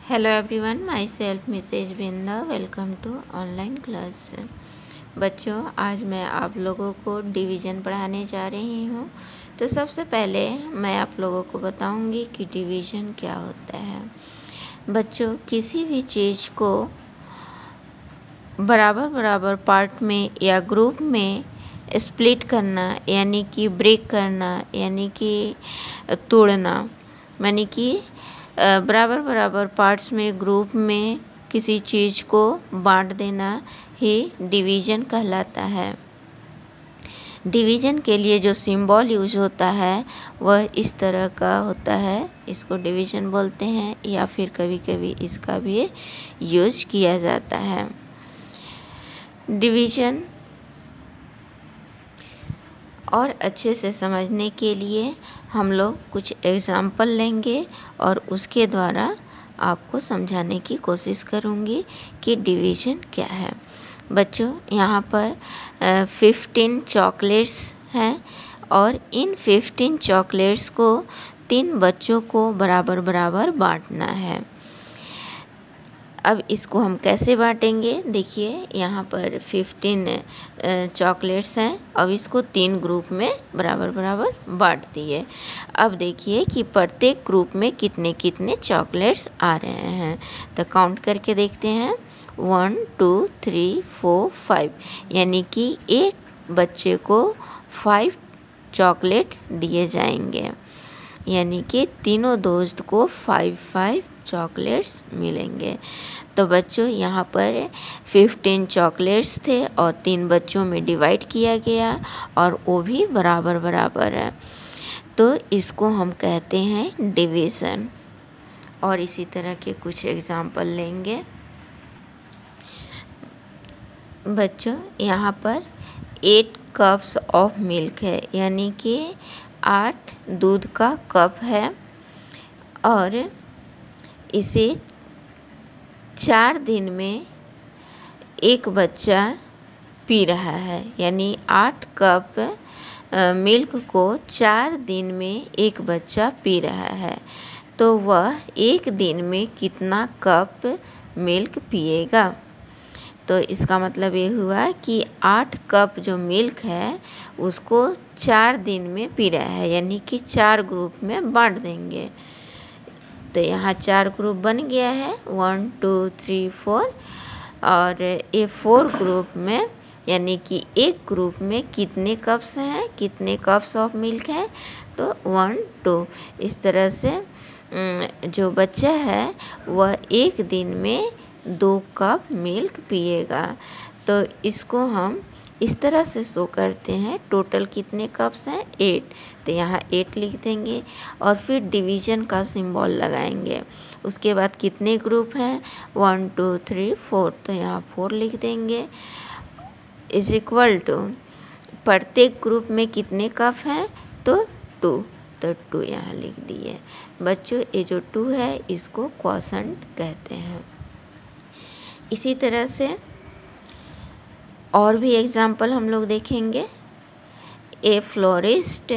Hello everyone, myself Mrs Binda. Welcome to online class. बच्चों, आज मैं आप लोगों को डिवीज़न पढ़ाने जा रही हूँ। तो सबसे पहले मैं आप लोगों को बताऊँगी कि डिवीज़न क्या होता है। बच्चों, किसी भी चीज़ को बराबर बराबर पार्ट में या ग्रुप में स्प्लिट करना यानी कि ब्रेक करना यानी कि तोड़ना, यानी कि बराबर बराबर पार्ट्स में ग्रुप में किसी चीज़ को बांट देना ही डिवीज़न कहलाता है। डिवीज़न के लिए जो सिंबल यूज होता है वह इस तरह का होता है, इसको डिवीज़न बोलते हैं, या फिर कभी कभी इसका भी यूज किया जाता है। डिवीज़न और अच्छे से समझने के लिए हम लोग कुछ एग्ज़ाम्पल लेंगे और उसके द्वारा आपको समझाने की कोशिश करूँगी कि डिवीज़न क्या है। बच्चों, यहाँ पर 15 चॉकलेट्स हैं और इन 15 चॉकलेट्स को 3 बच्चों को बराबर बराबर बांटना है। अब इसको हम कैसे बांटेंगे? देखिए, यहाँ पर 15 चॉकलेट्स हैं। अब इसको 3 ग्रुप में बराबर बराबर बांट दिए। अब देखिए कि प्रत्येक ग्रुप में कितने कितने चॉकलेट्स आ रहे हैं। तो काउंट करके देखते हैं। 1 2 3 4 5, यानी कि एक बच्चे को 5 चॉकलेट दिए जाएंगे, यानी कि तीनों दोस्त को 5 चॉकलेट्स मिलेंगे। तो बच्चों, यहाँ पर 15 चॉकलेट्स थे और 3 बच्चों में डिवाइड किया गया और वो भी बराबर बराबर है। तो इसको हम कहते हैं डिवीज़न। और इसी तरह के कुछ एग्जाम्पल लेंगे। बच्चों, यहाँ पर 8 कप्स ऑफ मिल्क है, यानी कि 8 दूध का कप है और इसे 4 दिन में एक बच्चा पी रहा है, यानी 8 कप मिल्क को 4 दिन में एक बच्चा पी रहा है। तो वह एक दिन में कितना कप मिल्क पिएगा? तो इसका मतलब ये हुआ कि 8 कप जो मिल्क है उसको 4 दिन में पी रहा है, यानी कि 4 ग्रुप में बांट देंगे। तो यहाँ 4 ग्रुप बन गया है, 1 2 3 4, और ये 4 ग्रुप में, यानी कि एक ग्रुप में कितने कप्स हैं, कितने कप्स ऑफ मिल्क हैं? तो 1 2। इस तरह से जो बच्चा है वह एक दिन में 2 कप मिल्क पिएगा। तो इसको हम इस तरह से शो करते हैं। टोटल कितने कप्स हैं? 8। तो यहाँ 8 लिख देंगे और फिर डिवीज़न का सिंबल लगाएंगे। उसके बाद कितने ग्रुप हैं? 1 2 3 4। तो यहाँ 4 लिख देंगे। इज इक्वल टू प्रत्येक ग्रुप में कितने कप हैं? तो 2। तो 2 यहाँ लिख दिए। बच्चों, ये जो 2 है इसको क्वोशंट कहते हैं। इसी तरह से और भी एग्जाम्पल हम लोग देखेंगे। ए फ्लोरिस्ट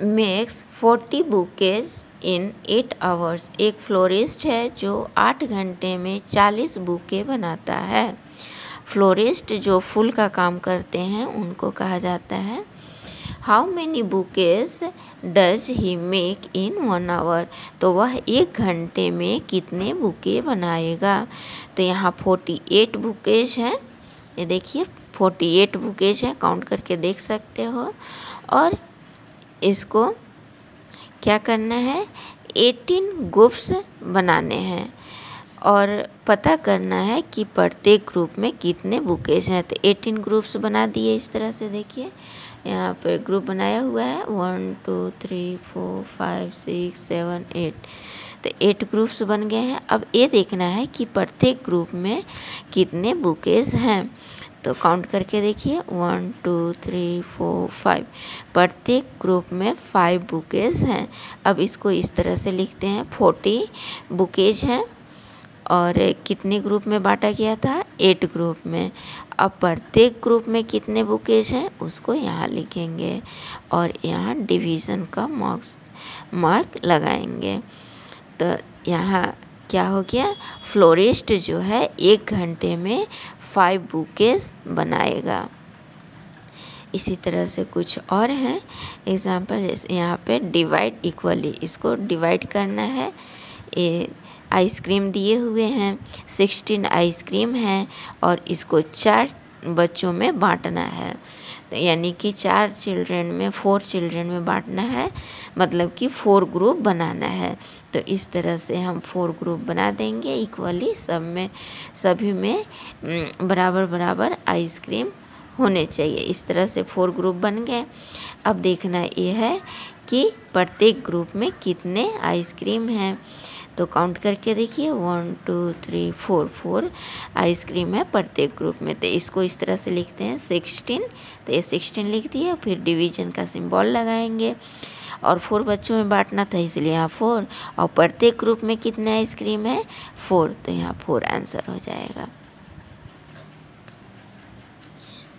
मेक्स 40 बुकेज इन 8 आवर्स। एक फ्लोरिस्ट है जो 8 घंटे में 40 बुके बनाता है। फ्लोरिस्ट जो फूल का काम करते हैं उनको कहा जाता है। How many bouquets does he make in 1 hour? तो वह 1 घंटे में कितने बुके बनाएगा? तो यहाँ 48 बुकेज हैं। ये देखिए 48 बुकेज हैं, काउंट करके देख सकते हो। और इसको क्या करना है? 18 ग्रुप्स बनाने हैं और पता करना है कि प्रत्येक ग्रुप में कितने बुकेज हैं। तो 18 ग्रुप्स बना दिए इस तरह से। देखिए यहाँ पर ग्रुप बनाया हुआ है 1 2 3 4 5 6 7 8। तो 8 ग्रुप्स बन गए हैं। अब ये देखना है कि प्रत्येक ग्रुप में कितने बुकेज हैं। तो काउंट करके देखिए 1 2 3 4 5। प्रत्येक ग्रुप में 5 बुकेज हैं। अब इसको इस तरह से लिखते हैं, 40 बुकेज हैं और कितने ग्रुप में बांटा गया था? 8 ग्रुप में। अब प्रत्येक ग्रुप में कितने बुकेज हैं उसको यहाँ लिखेंगे और यहाँ डिवीज़न का मार्क लगाएंगे। तो यहाँ क्या हो गया, फ्लोरिस्ट जो है 1 घंटे में 5 बुकेज बनाएगा। इसी तरह से कुछ और हैं एग्जाम्पल, जैसे यहाँ पे डिवाइड इक्वली, इसको डिवाइड करना है। ये आइसक्रीम दिए हुए हैं, 16 आइसक्रीम है और इसको 4 बच्चों में बांटना है। तो यानी कि 4 चिल्ड्रन में 4 चिल्ड्रन में बांटना है, मतलब कि 4 ग्रुप बनाना है। तो इस तरह से हम 4 ग्रुप बना देंगे इक्वली, सभी में बराबर बराबर आइसक्रीम होने चाहिए। इस तरह से 4 ग्रुप बन गए। अब देखना ये है कि प्रत्येक ग्रुप में कितने आइसक्रीम हैं। तो काउंट करके देखिए 1 2 3 4 4 आइसक्रीम है प्रत्येक ग्रुप में। तो इसको इस तरह से लिखते हैं 16। तो ये 16 लिख दिया, फिर डिवीजन का सिंबल लगाएंगे और 4 बच्चों में बांटना था इसलिए यहाँ 4, और प्रत्येक ग्रुप में कितने आइसक्रीम है 4, तो यहाँ 4 आंसर हो जाएगा।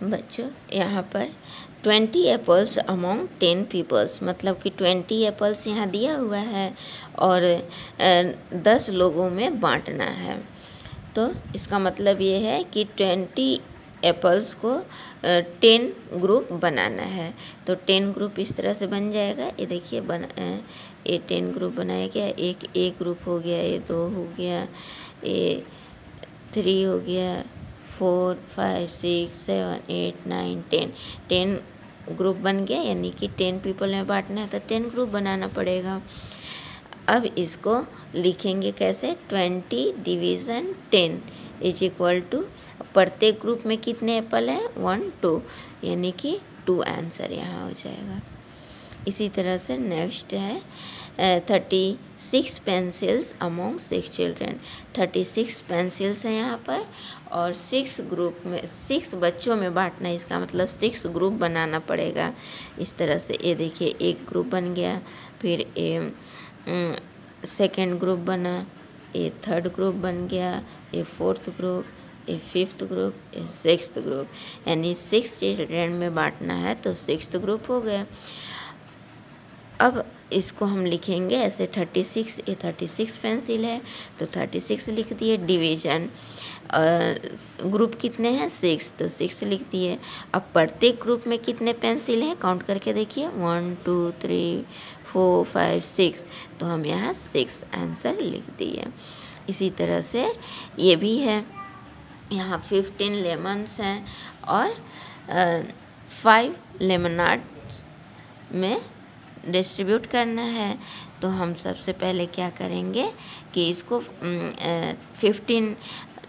बच्चों यहाँ पर 20 एप्पल्स अमॉन्ग 10 पीपल्स, मतलब कि 20 एप्पल्स यहाँ दिया हुआ है और 10 लोगों में बांटना है। तो इसका मतलब ये है कि 20 एप्पल्स को 10 ग्रुप बनाना है। तो 10 ग्रुप इस तरह से बन जाएगा। ये देखिए ये 10 ग्रुप बनाया गया। एक ए ग्रुप हो गया, ये 2 हो गया, ये 3 हो गया, 4 5 6 7 8 9 10 ग्रुप बन गया। यानी कि 10 पीपल में बांटना है तो 10 ग्रुप बनाना पड़ेगा। अब इसको लिखेंगे कैसे, 20 डिवीज़न 10 इज इक्वल टू, प्रत्येक ग्रुप में कितने एप्पल हैं 1 2, यानी कि 2 आंसर यहाँ हो जाएगा। इसी तरह से नेक्स्ट है 36 पेंसिल्स अमॉन्ग 6 चिल्ड्रन। 36 पेंसिल्स हैं यहाँ पर और 6 ग्रुप में 6 बच्चों में बांटना है, इसका मतलब 6 ग्रुप बनाना पड़ेगा। इस तरह से ये देखिए एक ग्रुप बन गया, फिर सेकेंड ग्रुप बना, ये थर्ड ग्रुप बन गया, ये फोर्थ ग्रुप, ये फिफ्थ ग्रुप, ये सिक्स्थ ग्रुप, यानी 6 चिल्ड्रन में बांटना है तो 6th ग्रुप हो गया। अब इसको हम लिखेंगे ऐसे 36, ये 36 पेंसिल है तो 36 लिख दिए। डिवीजन ग्रुप कितने हैं 6, तो 6 लिख दिए। अब प्रत्येक ग्रुप में कितने पेंसिल हैं काउंट करके देखिए 1 2 3 4 5 6, तो हम यहाँ 6 आंसर लिख दिए। इसी तरह से ये भी है, यहाँ 15 लेमन्स हैं और 5 लेमनाड में डिस्ट्रीब्यूट करना है। तो हम सबसे पहले क्या करेंगे कि इसको 15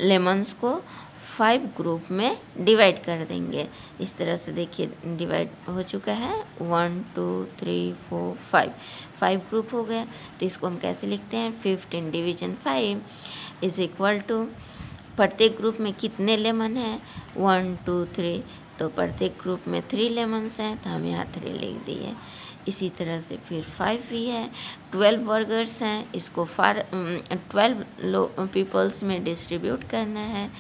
लेमन्स को 5 ग्रुप में डिवाइड कर देंगे। इस तरह से देखिए डिवाइड हो चुका है 1 2 3 4 5 ग्रुप हो गया। तो इसको हम कैसे लिखते हैं 15 डिवीजन 5 इज इक्वल टू, प्रत्येक ग्रुप में कितने लेमन हैं 1 2 3, तो प्रत्येक ग्रुप में 3 लेमन्स हैं तो हम यहाँ 3 लिख दिए। इसी तरह से फिर 5 भी है, 12 बर्गर्स हैं, इसको 12 पीपल्स में डिस्ट्रीब्यूट करना है,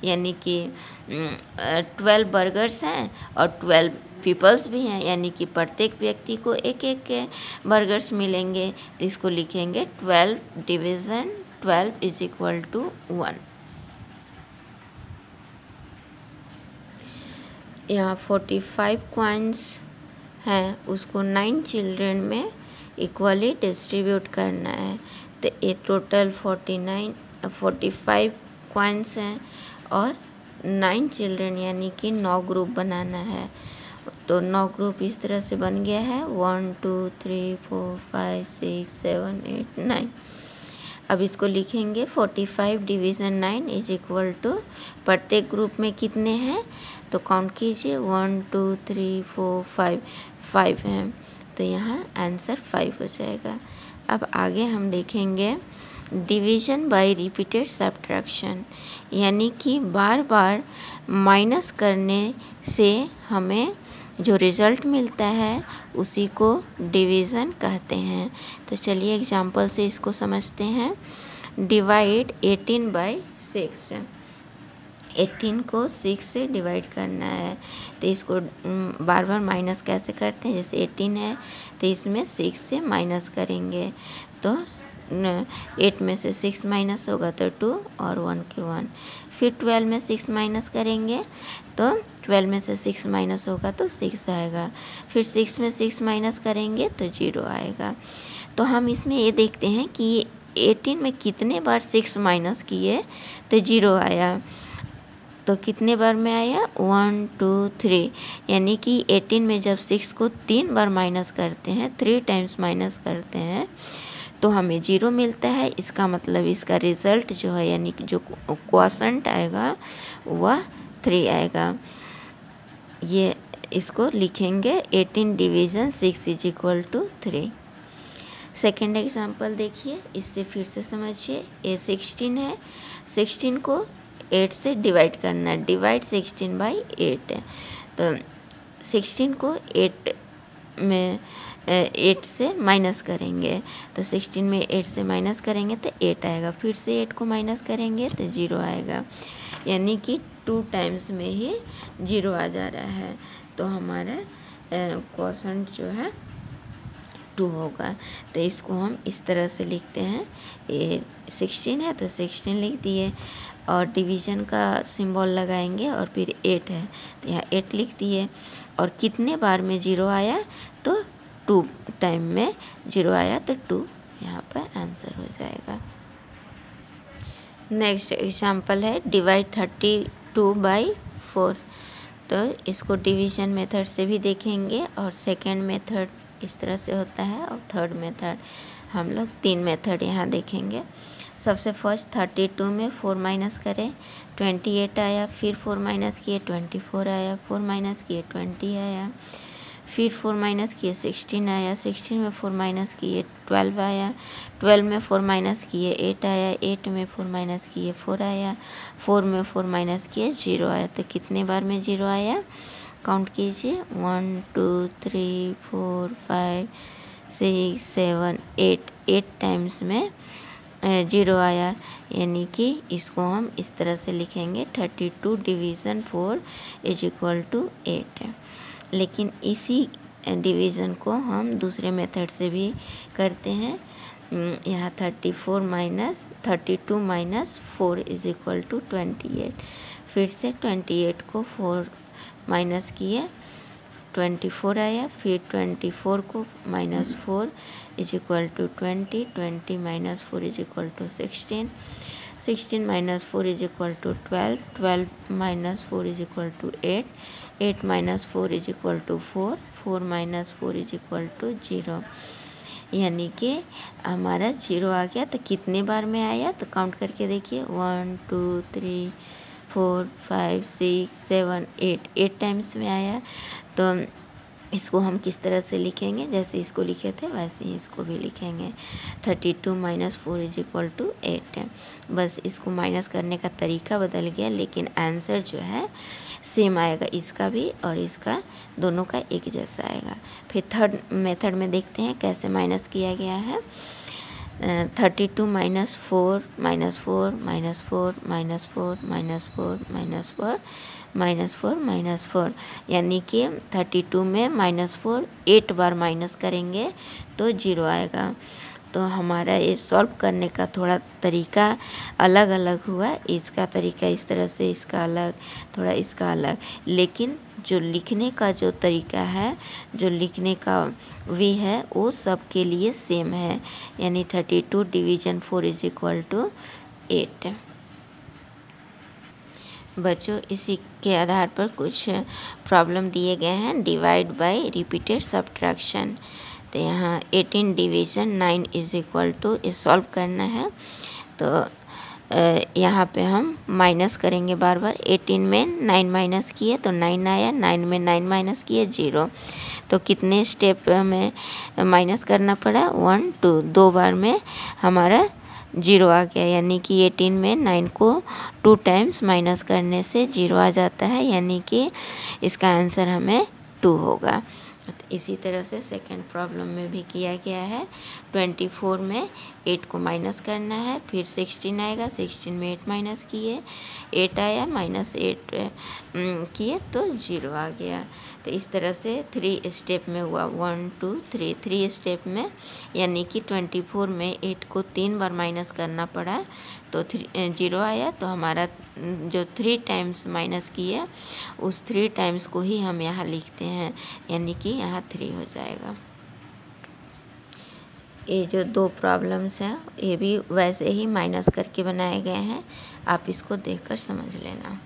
यानी कि 12 बर्गर्स हैं और 12 पीपल्स भी हैं, यानी कि प्रत्येक व्यक्ति को एक एक के बर्गर्स मिलेंगे। तो इसको लिखेंगे 12 डिवीज़न 12 इज इक्वल टू 1। यहाँ 45 कॉइन्स हैं, उसको 9 चिल्ड्रन में इक्वली डिस्ट्रीब्यूट करना है। तो ये टोटल 45 कॉइन्स हैं और 9 चिल्ड्रन यानी कि 9 ग्रुप बनाना है। तो 9 ग्रुप इस तरह से बन गया है 1 2 3 4 5 6 7 8 9। अब इसको लिखेंगे 45 डिवीज़न 9 इज इक्वल टू, प्रत्येक ग्रुप में कितने हैं तो काउंट कीजिए 1 2 3 4 5 हैं, तो यहाँ आंसर 5 हो जाएगा। अब आगे हम देखेंगे डिवीज़न बाय रिपीटेड सब्ट्रैक्शन, यानी कि बार बार माइनस करने से हमें जो रिज़ल्ट मिलता है उसी को डिवीज़न कहते हैं। तो चलिए एग्जांपल से इसको समझते हैं। डिवाइड 18 बाय 6, 18 को 6 से डिवाइड करना है। तो इसको बार बार माइनस कैसे करते हैं, जैसे 18 है तो इसमें 6 से माइनस करेंगे तो 8 में से 6 माइनस होगा तो 2 और 1 के 1। फिर 12 में 6 माइनस करेंगे तो 12 में से 6 माइनस होगा तो 6 आएगा। फिर 6 में 6 माइनस करेंगे तो 0 आएगा। तो हम इसमें ये देखते हैं कि 18 में कितने बार 6 माइनस किए तो 0 आया। तो कितने बार में आया? 1 2 3, यानी कि 18 में जब 6 को 3 बार माइनस करते हैं, 3 टाइम्स माइनस करते हैं तो हमें 0 मिलता है। इसका मतलब इसका रिज़ल्ट जो है यानी कि जो क्वोशंट आएगा वह 3 आएगा। ये इसको लिखेंगे 18 division 6 is equal to 3। Second example देखिए, इससे फिर से समझिए। ये 16 है, 16 को 8 से डिवाइड करना है। डिवाइड 16 बाई 8 है। तो 16 को 8 से माइनस करेंगे तो 16 में 8 से माइनस करेंगे तो 8 आएगा। फिर से 8 को माइनस करेंगे तो 0 आएगा, यानी कि 2 टाइम्स में ही 0 आ जा रहा है। तो हमारा क्वोशंट जो है 2 होगा। तो इसको हम इस तरह से लिखते हैं। ये 16 है तो 16 लिख दिए और डिवीज़न का सिंबल लगाएंगे और फिर 8 है तो यहाँ 8 लिख दिए। और कितने बार में 0 आया तो 2 टाइम में 0 आया तो 2 यहाँ पर आंसर हो जाएगा। नेक्स्ट एग्जाम्पल है डिवाइड 32 बाई 4। तो इसको डिवीज़न मेथड से भी देखेंगे और सेकेंड मेथड इस तरह से होता है और थर्ड मेथड हम लोग 3 मेथड यहाँ देखेंगे। सबसे फर्स्ट 32 में 4 माइनस करें 28 आया। फिर 4 माइनस किए 24 आया। 4 माइनस किए 20 आया। फिर 4 माइनस किए 16 आया। 16 में 4 माइनस किए 12 आया। 12 में 4 माइनस किए 8 आया। 8 में 4 माइनस किए 4 आया। 4 में 4 माइनस किए 0 आया। तो कितने बार में 0 आया? काउंट कीजिए 1 2 3 4 5 6 7 8 टाइम्स में 0 आया, यानी कि इसको हम इस तरह से लिखेंगे 32 डिवीज़न 4 इज इक्वल टू 8। लेकिन इसी डिवीज़न को हम दूसरे मेथड से भी करते हैं। यहाँ 32 माइनस 4 इज इक्वल टू 28। फिर से 28 को 4 माइनस किए 24 आया। फिर 24 को minus 4 is equal to 20। 20 minus 4 is equal to 16। 16 minus 4 is equal to 12। 12 minus 4 is equal to 8। 8 minus 4 is equal to 4। 4 minus 4 is equal to 0, यानी कि हमारा 0 आ गया। तो कितने बार में आया तो काउंट करके देखिए 1 2 3 4 5 6 7 8 टाइम्स में आया। तो इसको हम किस तरह से लिखेंगे? जैसे इसको लिखे थे वैसे ही इसको भी लिखेंगे। 32 माइनस 4 इज इक्वल टू 8 है। बस इसको माइनस करने का तरीका बदल गया, लेकिन आंसर जो है सेम आएगा, इसका भी और इसका दोनों का एक जैसा आएगा। फिर थर्ड मेथड में देखते हैं कैसे माइनस किया गया है। 32 minus 4 minus 4 minus 4 minus 4 minus 4 minus 4 minus 4 minus 4, यानी कि 32 में माइनस 4 8 बार माइनस करेंगे तो 0 आएगा। तो हमारा ये सॉल्व करने का थोड़ा तरीका अलग अलग हुआ। इसका तरीका इस तरह से, इसका अलग, थोड़ा इसका अलग, लेकिन जो लिखने का जो तरीका है, जो लिखने का वे है, वो सब के लिए सेम है, यानी 32 डिवीज़न 4 इज इक्वल टू 8। बच्चों, इसी के आधार पर कुछ प्रॉब्लम दिए गए हैं। Divide by repeated subtraction. तो यहाँ 18 डिवीज़न 9 इज इक्वल टू, ये सॉल्व करना है। तो यहाँ पे हम माइनस करेंगे बार बार। 18 में 9 माइनस किए तो 9 आया। 9 में 9 माइनस किए 0। तो कितने स्टेप में माइनस करना पड़ा? 1 2, 2 बार में हमारा 0 आ गया, यानी कि 18 में 9 को 2 टाइम्स माइनस करने से 0 आ जाता है, यानी कि इसका आंसर हमें 2 होगा। इसी तरह से सेकंड प्रॉब्लम में भी किया गया है। 24 में 8 को माइनस करना है, फिर 16 आएगा, 16 में 8 माइनस किए, 8 आया, -8 किए तो 0 आ गया। तो इस तरह से 3 स्टेप में हुआ, 1 2 3, 3 स्टेप में, यानी कि 24 में 8 को 3 बार माइनस करना पड़ा तो 0 आया। तो हमारा जो 3 टाइम्स माइनस किए उस 3 टाइम्स को ही हम यहाँ लिखते हैं, यानी कि यहाँ 3 हो जाएगा। ये जो 2 प्रॉब्लम्स हैं ये भी वैसे ही माइनस करके बनाए गए हैं, आप इसको देखकर समझ लेना।